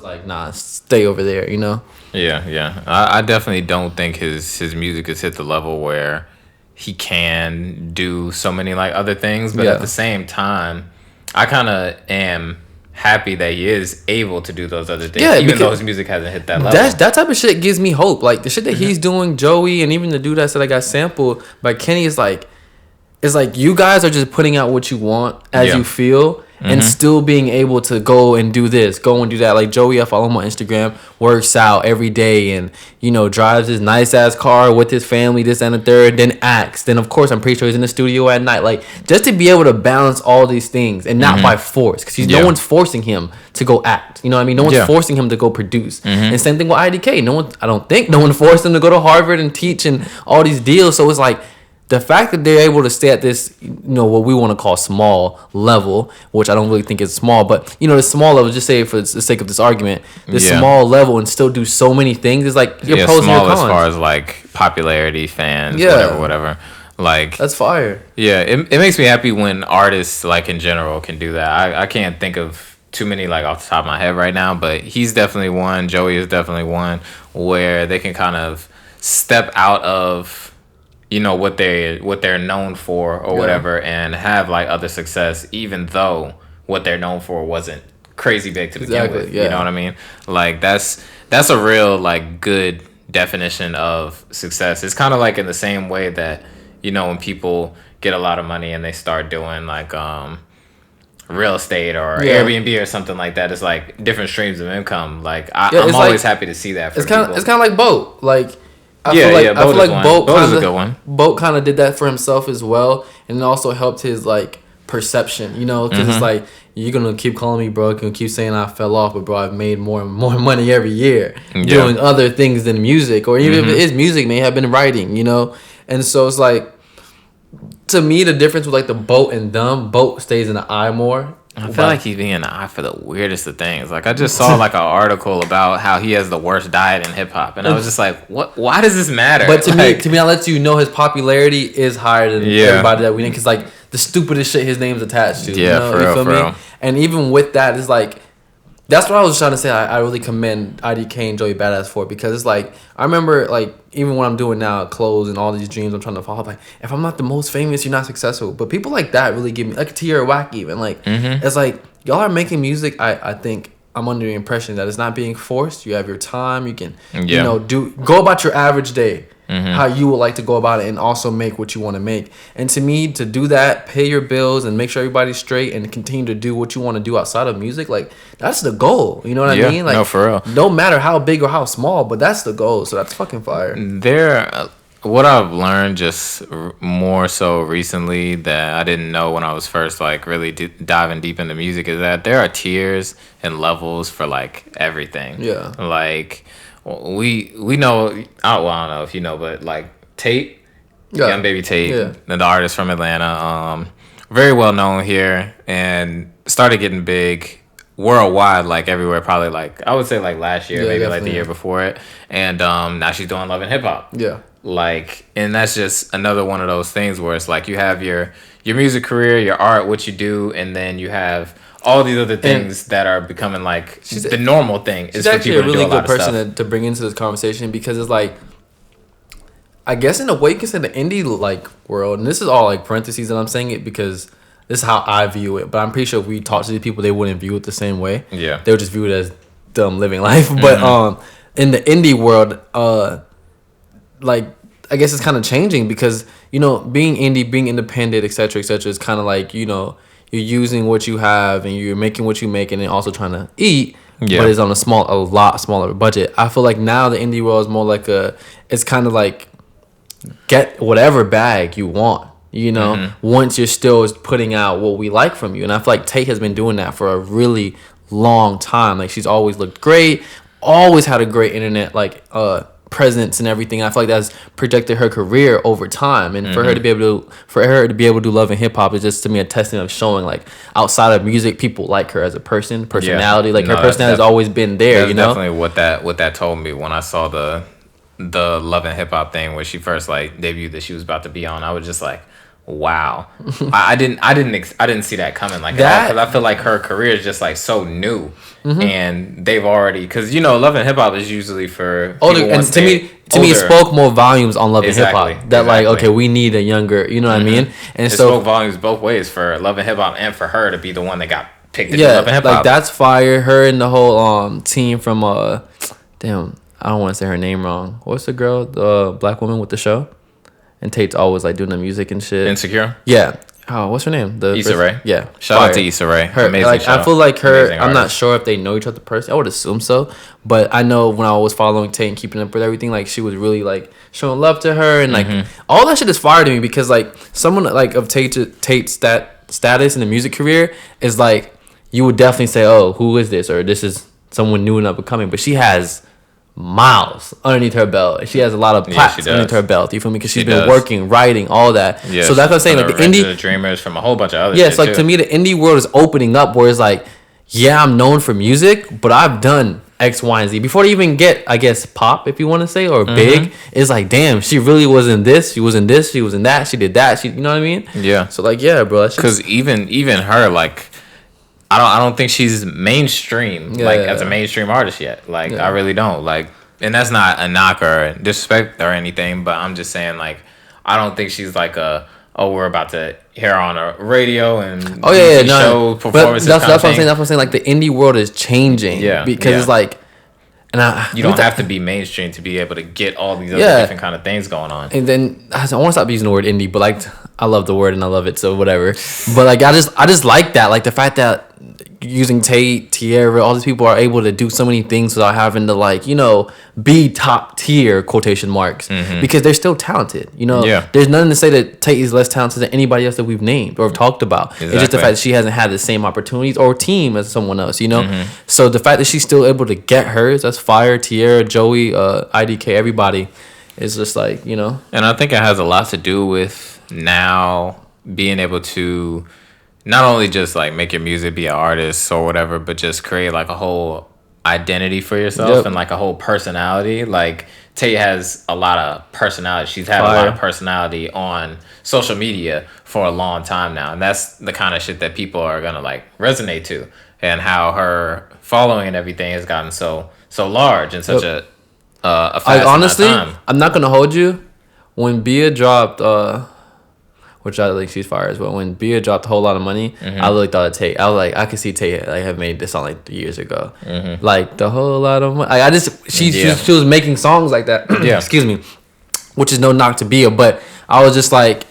like, nah, stay over there, you know? Yeah, yeah. I definitely don't think his music has hit the level where he can do so many like other things, but at the Yeah. same time, I kind of am happy that he is able to do those other things, Yeah, even though because his music hasn't hit that that's level. that type of shit gives me hope. Like the shit that he's doing, Joey, and even the dude that said I got sampled by Kenny is like, it's like you guys are just putting out what you want as Yeah. you feel, and still being able to go and do this, go and do that. Like Joey, I follow him on Instagram, works out every day, and drives his nice ass car with his family, this and the third. Then acts. Then of course I'm pretty sure he's in the studio at night. Like just to be able to balance all these things and not by force, because Yeah. no one's forcing him to go act. You know what I mean? No one's Yeah. forcing him to go produce. And same thing with IDK. I don't think no one forced him to go to Harvard and teach and all these deals. So it's like, the fact that they're able to stay at this, what we want to call small level, which I don't really think is small, but the small level, just say for the sake of this argument, this Yeah. small level and still do so many things is like your Yeah, pros and your small as cons. far as like popularity, fans, Yeah. whatever. Like, That's fire. yeah, it makes me happy when artists like in general can do that. I can't think of too many like off the top of my head right now, but he's definitely one. Joey is definitely one where they can kind of step out of what they're known for or whatever, and have like other success, even though what they're known for wasn't crazy big to begin Exactly, with. yeah. You know what I mean? Like that's a real like good definition of success. It's kind of like in the same way that when people get a lot of money and they start doing like real estate or Yeah. Airbnb or something like that. It's like different streams of income. Like Yeah, I'm it's always like- happy to see that for It's people. kind of like Boat. Like I Yeah, feel like yeah, I Boat feel is like one. Boat Boat is kind a good one. of Boat kind of did that for himself as well, and it also helped his like perception. Because it's like, you're gonna keep calling me broke and keep saying I fell off, but bro, I've made more and more money every year doing other things than music, or even if it is music, may have been writing. And so it's like, to me, the difference with like the Boat and Dumb, Boat stays in the eye more. I feel like he's being an eye for the weirdest of things. Like I just saw like an article about how he has the worst diet in hip hop, and I was just like, "What? Why does this matter?" But to Like, me, that lets you know his popularity is higher than everybody that we know. Because like the stupidest shit his name's attached to. Yeah, for real, you feel for me? real. And even with that, it's like, that's what I was trying to say. I really commend IDK and Joey Badass for, because it's like, I remember like even what I'm doing now, clothes and all these dreams I'm trying to follow. Like, if I'm not the most famous, you're not successful. But people like that really give me, like Tierra Whack even, like it's like, y'all are making music. I think I'm under the impression that it's not being forced. You have your time. You can go about your average day. How you would like to go about it, and also make what you want to make. And to me, to do that, pay your bills and make sure everybody's straight, and continue to do what you want to do outside of music, like that's the goal. You know what I mean? Like, no, for real. No matter how big or how small, but that's the goal. So that's fucking fire. What I've learned just more so recently that I didn't know when I was first like really diving deep into music is that there are tiers and levels for like everything. Yeah. Like we know. I don't know if you know, but like Tate, Young Baby Tate, the artist from Atlanta, very well known here, and started getting big worldwide, like everywhere, probably like I would say like last year, maybe like the year before it, and now she's doing Love and Hip Hop. Yeah. Like, and that's just another one of those things where it's like you have your music career, your art, what you do, and then you have all these other things that are becoming like the normal thing. She's actually a really good person to bring into this conversation, because it's like, I guess in a way, because in the indie like world, and this is all like parentheses that I'm saying it because this is how I view it, but I'm pretty sure if we talk to these people, they wouldn't view it the same way. Yeah, they would just view it as dumb living life. But in the indie world, like, I guess it's kind of changing, because being indie, being independent, etc., is kind of like, you're using what you have and you're making what you make, and then also trying to eat. Yeah. But it's on a lot smaller budget. I feel like now the indie world is more like it's kind of like, get whatever bag you want, once you're still putting out what we like from you. And I feel like Tate has been doing that for a really long time. Like, she's always looked great, always had a great internet presence and everything. I feel like that's projected her career over time, and for her to be able to do Love and Hip Hop is just, to me, a testament of showing like outside of music, people like her as a personality. Like, her personality has always been there. That's definitely what that told me when I saw the Love and Hip Hop thing where she first like debuted that she was about to be on. I was just like, wow. I didn't see that coming like that, because I feel like her career is just like so new, and they've already, because Love and Hip Hop is usually for older, and to me it spoke more volumes on Love and Hip Hop that like, okay, we need a younger, you know what I mean, and it spoke volumes both ways for Love and Hip Hop and for her to be the one that got picked to do Love and Hip Hop. Like that's fire. Her and the whole team from damn, I don't want to say her name wrong. What's the girl, the black woman with the show? And Tate's always like doing the music and shit. Insecure? Yeah. Oh, what's her name? Issa Rae. Yeah. Shout out to Issa Rae. Her, amazing like, show. I feel like her, Amazing I'm not artist. sure if they know each other personally. I would assume so. But I know when I was following Tate and keeping up with everything, like she was really like showing love to her. And like all that shit is fire to me because like someone like of Tate's status in the music career is like, you would definitely say, oh, who is this? Or this is someone new and up and coming. But she has miles underneath her belt. She has a lot of plaques underneath her belt. You feel me? Because she's been working, writing, all that. Yeah, so that's what I'm saying. Like the indie Dreamers from a whole bunch of other. Yes, like to me, the indie world is opening up. Where it's like, yeah, I'm known for music, but I've done X, Y, and Z before they even get, I guess, pop, if you want to say, or big. It's like, damn, she really was in this. She was in this. She was in that. She did that. She, you know what I mean? Yeah. So like, yeah, bro. Because even her, like, I don't think she's mainstream as a mainstream artist yet. Like I really don't like, and that's not a knock or disrespect or anything. But I'm just saying, like, I don't think she's like we're about to hear her on a radio and show performances. But that's what I'm saying. That's what I'm saying. Like the indie world is changing. Because it's like, you don't have to be mainstream to be able to get all these other different kind of things going on. And then I want to stop using the word indie, but like I love the word and I love it, so whatever. But like I just like that, like the fact that using Tate, Tierra, all these people are able to do so many things without having to like, be top tier quotation marks because they're still talented. There's nothing to say that Tate is less talented than anybody else that we've named or talked about. Exactly. It's just the fact that she hasn't had the same opportunities or team as someone else. So the fact that she's still able to get hers, that's fire. Tierra, Joey, IDK, everybody is just like, And I think it has a lot to do with now being able to not only just like make your music, be an artist or whatever, but just create like a whole identity for yourself and like a whole personality. Like Tate has a lot of personality. She's had a lot of personality on social media for a long time now, and that's the kind of shit that people are gonna like resonate to, and how her following and everything has gotten so large in such a fast honestly, time. I'm not gonna hold you. When Bia dropped which I think she's fire as well. When Bia dropped a whole lot of money, I really thought of Tate. I was like, I could see Tate like have made this song like 3 years ago. Like the whole lot of money. Like, she was making songs like that. Excuse me, which is no knock to Bia, but I was just like,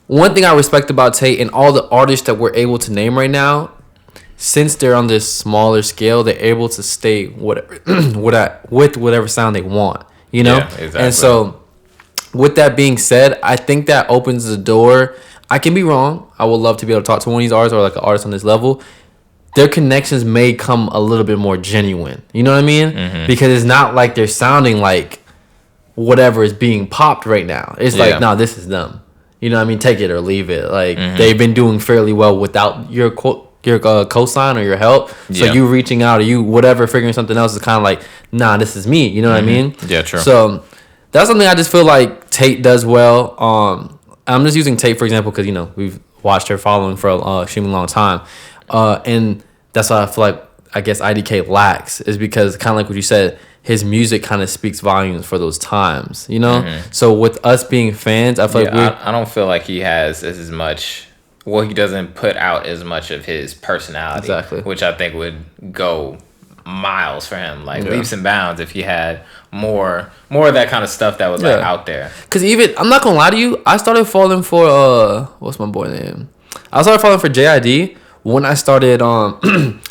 one thing I respect about Tate and all the artists that we're able to name right now, since they're on this smaller scale, they're able to stay whatever with whatever sound they want. Yeah, exactly. And so, with that being said, I think that opens the door. I can be wrong. I would love to be able to talk to one of these artists or like an artist on this level. Their connections may come a little bit more genuine. You know what I mean? Because it's not like they're sounding like whatever is being popped right now. It's like, no, this is them. You know what I mean? Take it or leave it. Like they've been doing fairly well without your cosign or your help. So you reaching out or you whatever figuring something else is kind of like, nah, this is me. You know what I mean? Yeah, true. So that's something I just feel like Tate does well. I'm just using Tate for example because we've watched her following for a extremely long time, and that's why I feel like I guess IDK lacks is because kind of like what you said, his music kind of speaks volumes for those times. So with us being fans, I feel like I don't feel like he has as much. Well, he doesn't put out as much of his personality, which I think would go miles for him, like leaps and bounds if he had more of that kind of stuff that was like out there. Because even I'm not gonna lie to you, I started falling for what's my boy name? I started falling for JID when I started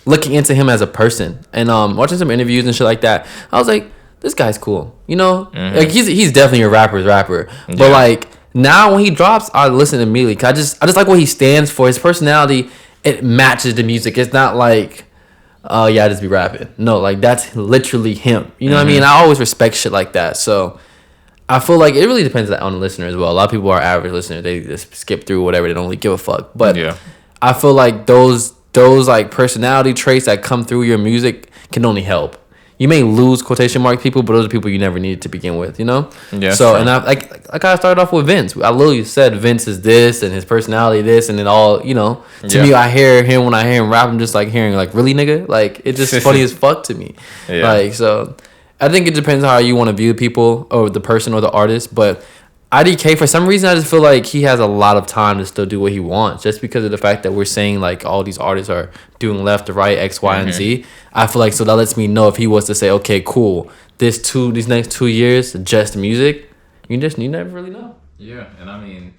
looking into him as a person and watching some interviews and shit like that. I was like, this guy's cool, like he's definitely a rapper's rapper, but like now when he drops, I listen immediately. Cause I just like what he stands for. His personality, it matches the music. It's not like, oh yeah, I just be rapping. No, like that's literally him. You know what I mean? I always respect shit like that. So I feel like it really depends on the listener as well. A lot of people are average listeners. They just skip through whatever. They don't really give a fuck. But I feel like those like personality traits that come through your music can only help. you may lose quotation mark people, but those are people you never needed to begin with, you know? Yeah. So, true. and I kind of started off with Vince. I literally said Vince is this and his personality this, and it all, you know, to me, I hear him when I hear him rap, I'm just like hearing like, really, nigga? Like, it's just funny as fuck to me. Yeah. Like, so I think it depends how you want to view people or the person or the artist, but IDK, for some reason, I just feel like he has a lot of time to still do what he wants. Just because of the fact that we're saying, like, all these artists are doing left to right, X, Y, and Z. I feel like, so that lets me know if he was to say, okay, cool, these next 2 years, just music, you never really know. Yeah, and I mean,